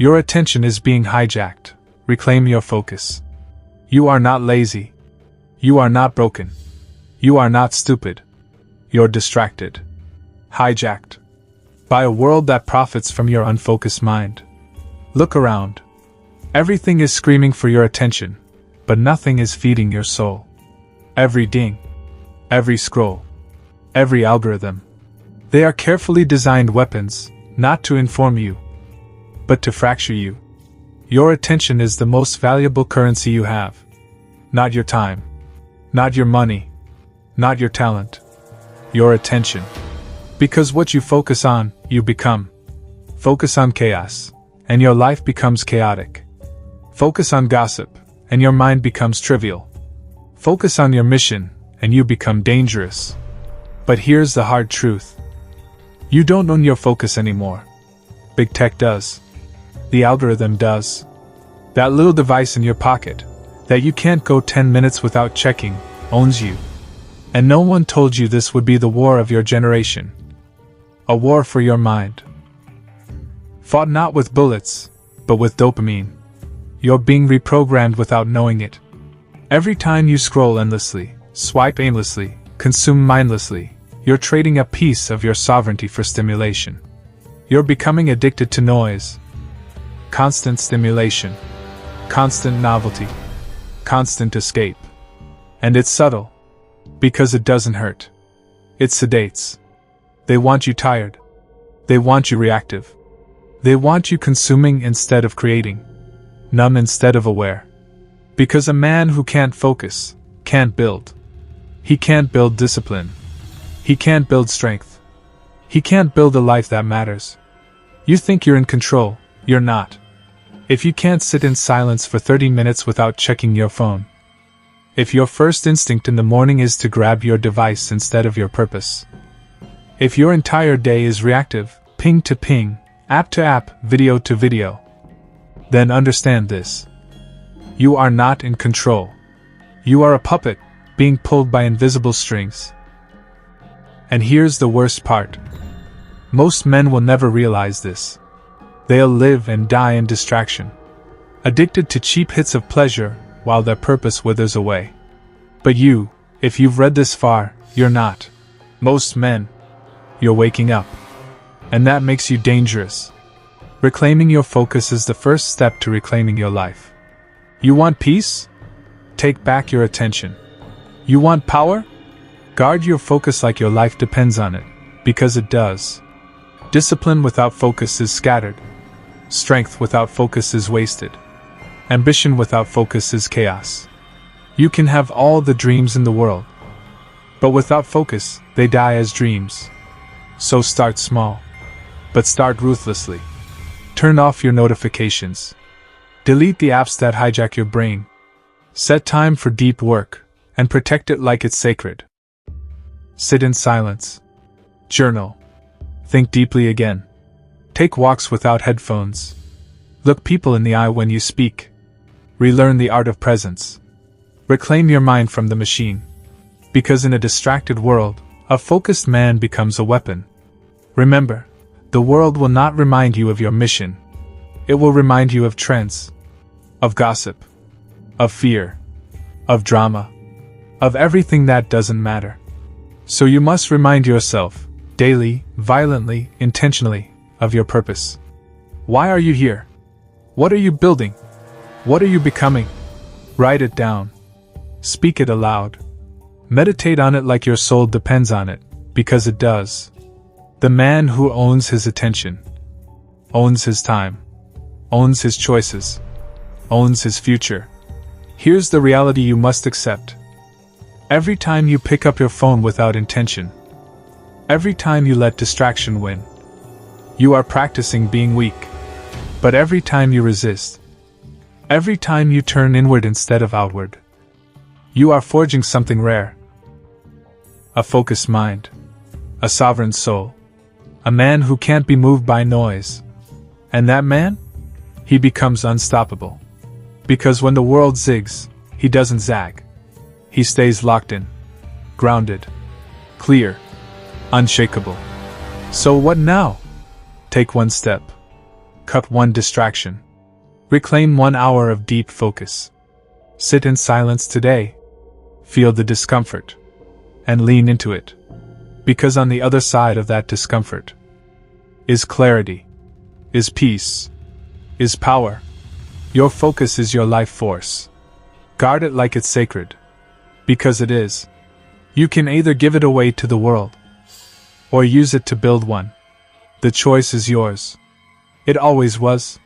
Your attention is being hijacked. Reclaim your focus. You are not lazy. You are not broken. You are not stupid. You're distracted. Hijacked. By a world that profits from your unfocused mind. Look around. Everything is screaming for your attention, but nothing is feeding your soul. Every ding, every scroll, every algorithm. They are carefully designed weapons, not to inform you, but to fracture you. Your attention is the most valuable currency you have. Not your time. Not your money. Not your talent. Your attention. Because what you focus on, you become. Focus on chaos, and your life becomes chaotic. Focus on gossip, and your mind becomes trivial. Focus on your mission, and you become dangerous. But here's the hard truth. You don't own your focus anymore. Big tech does. The algorithm does. That little device in your pocket, that you can't go 10 minutes without checking, owns you. And no one told you this would be the war of your generation. A war for your mind. Fought not with bullets, but with dopamine. You're being reprogrammed without knowing it. Every time you scroll endlessly, swipe aimlessly, consume mindlessly, you're trading a piece of your sovereignty for stimulation. You're becoming addicted to noise. Constant stimulation. Constant novelty. Constant escape. And it's subtle. Because it doesn't hurt. It sedates. They want you tired. They want you reactive. They want you consuming instead of creating. Numb instead of aware. Because a man who can't focus, can't build. He can't build discipline. He can't build strength. He can't build a life that matters. You think you're in control, you're not. If you can't sit in silence for 30 minutes without checking your phone. If your first instinct in the morning is to grab your device instead of your purpose. If your entire day is reactive, ping to ping, app to app, video to video. Then understand this. You are not in control. You are a puppet, being pulled by invisible strings. And here's the worst part. Most men will never realize this. They'll live and die in distraction. Addicted to cheap hits of pleasure, while their purpose withers away. But you, if you've read this far, you're not. Most men. You're waking up. And that makes you dangerous. Reclaiming your focus is the first step to reclaiming your life. You want peace? Take back your attention. You want power? Guard your focus like your life depends on it, because it does. Discipline without focus is scattered. Strength without focus is wasted. Ambition without focus is chaos. You can have all the dreams in the world, but without focus, they die as dreams. So start small, but start ruthlessly. Turn off your notifications. Delete the apps that hijack your brain. Set time for deep work, and protect it like it's sacred. Sit in silence. Journal. Think deeply again. Take walks without headphones. Look people in the eye when you speak. Relearn the art of presence. Reclaim your mind from the machine. Because in a distracted world, a focused man becomes a weapon. Remember, the world will not remind you of your mission. It will remind you of trends, of gossip, of fear, of drama, of everything that doesn't matter. So you must remind yourself, daily, violently, intentionally, of your purpose. Why are you here? What are you building? What are you becoming? Write it down. Speak it aloud. Meditate on it like your soul depends on it, because it does. The man who owns his attention, owns his time, owns his choices, owns his future. Here's the reality you must accept. Every time you pick up your phone without intention, every time you let distraction win, you are practicing being weak. But every time you resist, every time you turn inward instead of outward, you are forging something rare. A focused mind, a sovereign soul, a man who can't be moved by noise. And that man? He becomes unstoppable. Because when the world zigs, he doesn't zag. He stays locked in, grounded, clear, unshakable. So what now? Take one step. Cut one distraction. Reclaim 1 hour of deep focus. Sit in silence today. Feel the discomfort. And lean into it. Because on the other side of that discomfort is clarity, is peace, is power. Your focus is your life force. Guard it like it's sacred. Because it is. You can either give it away to the world, or use it to build one. The choice is yours. It always was.